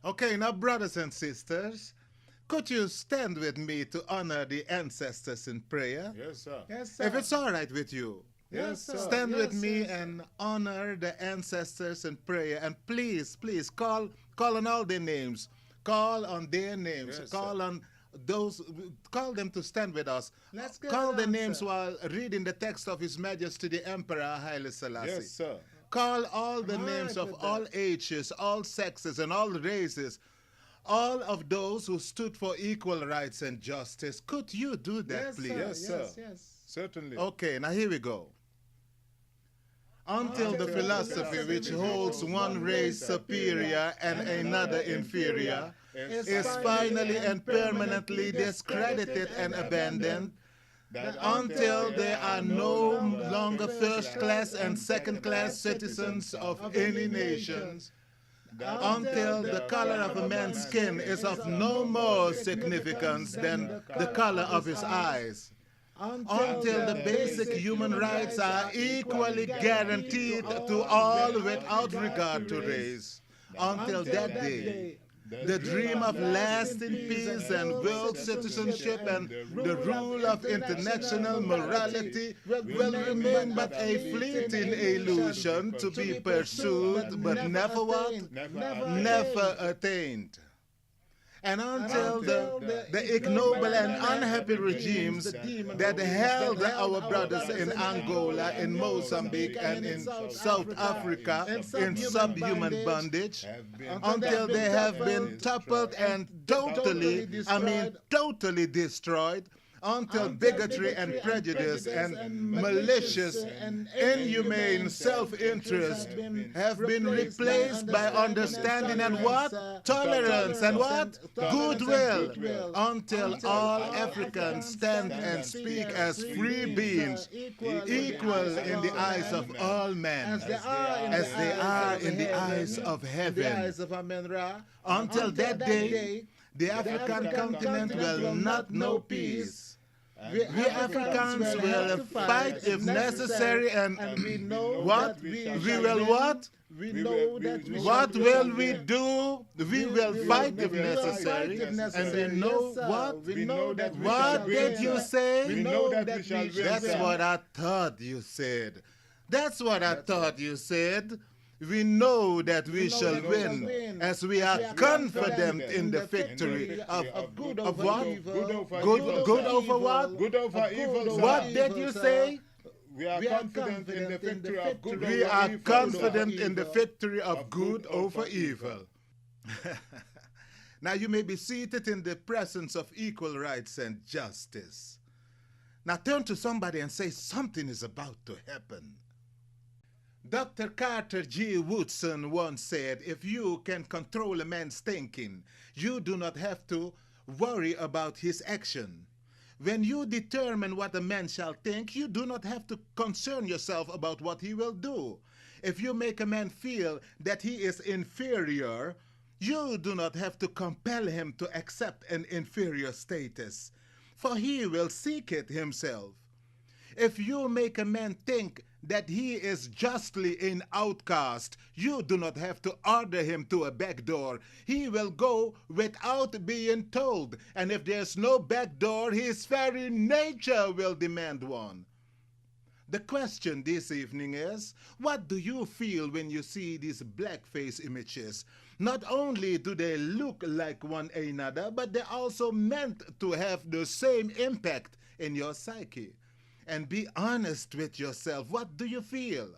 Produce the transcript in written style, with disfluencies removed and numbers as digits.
Okay, now, brothers and sisters, could you stand with me to honor the ancestors in prayer? Yes, sir. Yes, If sir. it's all right with you, Yes, sir. stand Yes, with me yes, sir. and honor the ancestors in prayer. And please, please call on all their names. Call on their names. Yes, call sir. on those. Call them to stand with us. Let's get Call it the on, names sir. while reading the text of His Majesty the Emperor Haile Selassie. Yes, sir. Call all the I'm all names right of with all that. ages, all sexes, and all races. All of those who stood for equal rights and justice. Could you do that, Yes, please? sir. Yes, sir. Yes, yes. Certainly. Okay, now here we go. Until the philosophy which holds one race superior and another inferior is finally and permanently discredited and abandoned, until there are no longer first-class and second-class citizens of any nations, until the color of a man's skin is of no more significance than the color of his eyes, until the basic human rights are equally guaranteed to all without regard to race. Until that day, the dream of lasting peace and world citizenship and the rule of international morality will remain but a fleeting illusion to be pursued but never what? Never attained. And until the ignoble and unhappy regimes that held our brothers in Angola, in Mozambique, and in South Africa in subhuman bondage, until they have been toppled and totally destroyed, until bigotry and prejudice and malicious and inhumane self-interest have been replaced by understanding and what? Tolerance and what? Goodwill. Until all Africans stand and speak as free beings, equal in the eyes of all men, As they are in the eyes of heaven. Until that day, the African continent will not know peace. We Africans will fight if necessary, and we know what? that we We will what? We know that we What shall will win. we do? We will fight if necessary, and we know Yes, sir. what? We know that we What shall did win. you say? We know that we shall win. That's sir. what I thought you said. That's what I thought you said. We know that we shall win, as we are confident in the victory of good of over what? evil. Good over Good, evil. good over what? Good over evil. sir. What did you say? We are confident in the victory of good over We are evil. confident in the victory of good over evil. Now you may be seated in the presence of equal rights and justice. Now turn to somebody and say something is about to happen. Dr. Carter G. Woodson once said, if you can control a man's thinking, you do not have to worry about his action. When you determine what a man shall think, you do not have to concern yourself about what he will do. If you make a man feel that he is inferior, you do not have to compel him to accept an inferior status, for he will seek it himself. If you make a man think that he is justly an outcast, you do not have to order him to a back door. He will go without being told, and if there's no back door, his very nature will demand one. The question this evening is, what do you feel when you see these blackface images? Not only do they look like one another, but they're also meant to have the same impact in your psyche. And be honest with yourself. What do you feel?